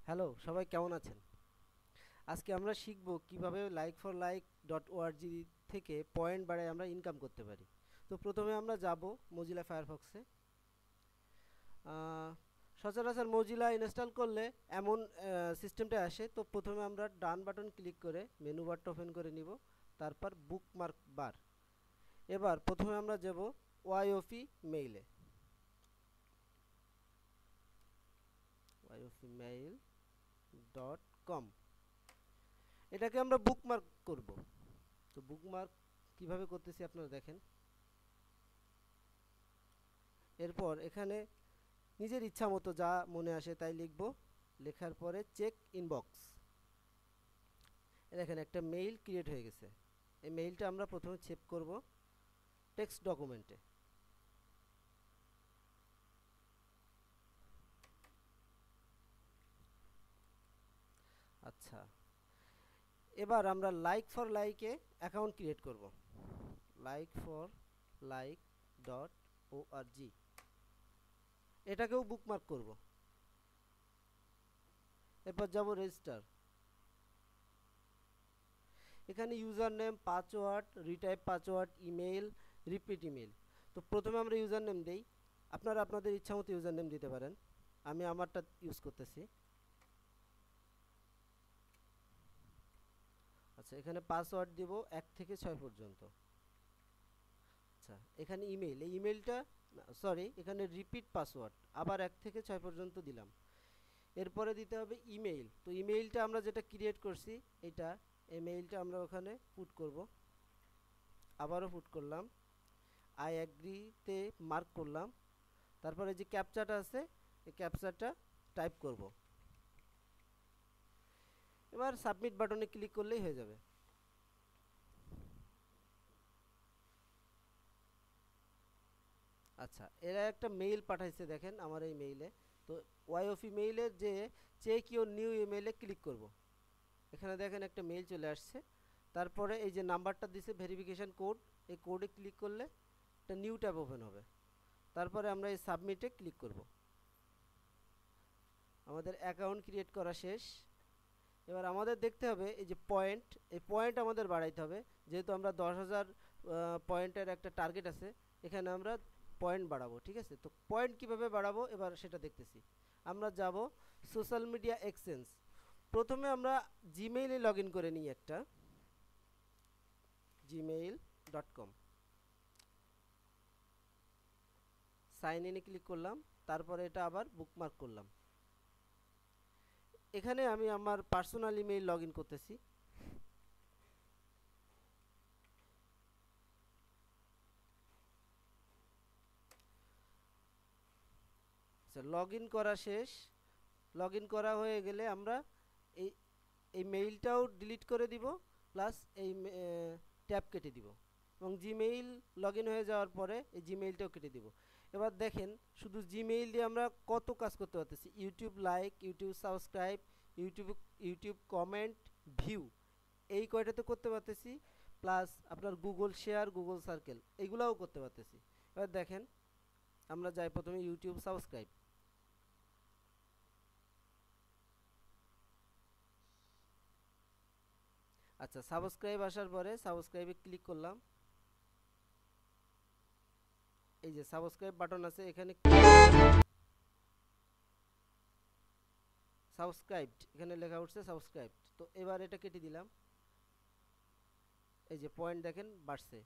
Hello, সবাই কেমন আছেন? আজকে আমরা শিখব কিভাবে like4like.org থেকে পয়েন্ট বাড়ায় আমরা ইনকাম করতে পারি। তো প্রথমে আমরা যাব মজিলা ফায়ারফক্সে। সচরাচর মজিলা ইনস্টল করলে এমন সিস্টেমটা আসে। তো প্রথমে আমরা ডান বাটন ক্লিক করে মেনু বারটা ওপেন করে নিব, তারপর বুকমার্ক বার। এবার প্রথমে আমরা যাব yofemail.com। এটাকে আমরা বুকমার্ক করব। তো বুকমার্ক কিভাবে করতেছি আপনারা দেখেন। এরপর এখানে নিজের ইচ্ছা মতো যা মনে আসে তাই লিখব। লেখার পরে চেক ইনবক্স। দেখেন একটা মেইল ক্রিয়েট হয়ে গেছে। এই মেইলটা আমরা প্রথমে সেভ করব টেক্সট ডকুমেন্টে। আচ্ছা, এবার আমরা লাইক ফর লাইকে অ্যাকাউন্ট ক্রিয়েট করব। like4like.org এটাকেও বুকমার্ক করব। এরপর যাব রেজিস্টার। এখানে user name, password, retype password, email, repeat email. তো প্রথমে আমরা ইউজার নেম দেই। আপনারা আপনাদের ইচ্ছা মতো ইউজার নেম দিতে পারেন। আমি আমারটা ইউজ করতেছি। আচ্ছা, এখানে পাসওয়ার্ড দিব 1 থেকে 6 পর্যন্ত। আচ্ছা, এখানে ইমেল, এই ইমেলটা সরি, এখানে রিপিট পাসওয়ার্ড আবার 1 থেকে 6 পর্যন্ত দিলাম। এরপরে দিতে হবে ইমেইল। তো ইমেইলটা আমরা যেটা ক্রিয়েট করছি এটা, এই মেইলটা আমরা ওখানে পুট করব। আবারও পুট করলাম, আই অ্যাগ্রিতে মার্ক করলাম। তারপরে যে ক্যাপচাটা আছে এই ক্যাপচাটা টাইপ করব। এবার সাবমিট বাটনে ক্লিক করলেই হয়ে যাবে। আচ্ছা, এরা একটা মেইল পাঠাইছে দেখেন আমার এই মেইলে। তো ওয়াইওফি মেইলে যে চেক ইউর নিউ ইমেইলে ক্লিক করব। এখানে দেখেন একটা মেইল চলে আসছে। তারপরে এই যে নাম্বারটা দিছে ভেরিফিকেশন কোড, এই কোডে ক্লিক করলে একটা নিউ ট্যাব ওপেন হবে। তারপরে আমরা এই সাবমিটে ক্লিক করব। আমাদের অ্যাকাউন্ট ক্রিয়েট করা শেষ। এবার আমাদের দেখতে হবে এই যে পয়েন্ট, এই পয়েন্ট আমাদের বাড়াইতে হবে। যেহেতু আমরা 10,000 পয়েন্টের একটা টার্গেট আছে, এখানে আমরা পয়েন্ট বাড়াবো। ঠিক আছে, তো পয়েন্ট কিভাবে বাড়াবো এবার সেটা দেখতেছি। আমরা যাব সোশ্যাল মিডিয়া এক্সচেঞ্জ। প্রথমে আমরা জিমেইলে লগ ইন করে নিই একটা, gmail.com। সাইন ইনে ক্লিক করলাম, তারপরে এটা আবার বুকমার্ক করলাম। এখানে আমি আমার পার্সোনাল ইমেইল লগ ইন করতেছি। আচ্ছা, লগ ইন করা শেষ। লগ ইন করা হয়ে গেলে আমরা এই এই মেইলটাও ডিলিট করে দিব, প্লাস এই ট্যাব কেটে দিব, এবং জিমেইল লগ ইন হয়ে যাওয়ার পরে এই জিমেইলটাও কেটে দিব। এবার দেখেন শুধু জিমেইল দিয়ে আমরা কত কাজ করতে পারতেছি। YouTube like, YouTube subscribe, YouTube YouTube comment, view, এই কয়টাতে করতে পারতেছি। প্লাস আপনার গুগল শেয়ার, গুগল সার্কেল, এইগুলাও করতে পারতেছি। এবার দেখেন আমরা যাই প্রথমে ইউটিউব সাবস্ক্রাইব। আচ্ছা, সাবস্ক্রাইব আসার পরে সাবস্ক্রাইবে ক্লিক করলাম। এই যে সাবস্ক্রাইব বাটন আছে, এখানে সাবস্ক্রাইবড এখানে লেখা উঠছে সাবস্ক্রাইবড। তো এবার এটা কেটে দিলাম। এই যে পয়েন্ট দেখেন বাড়ছে।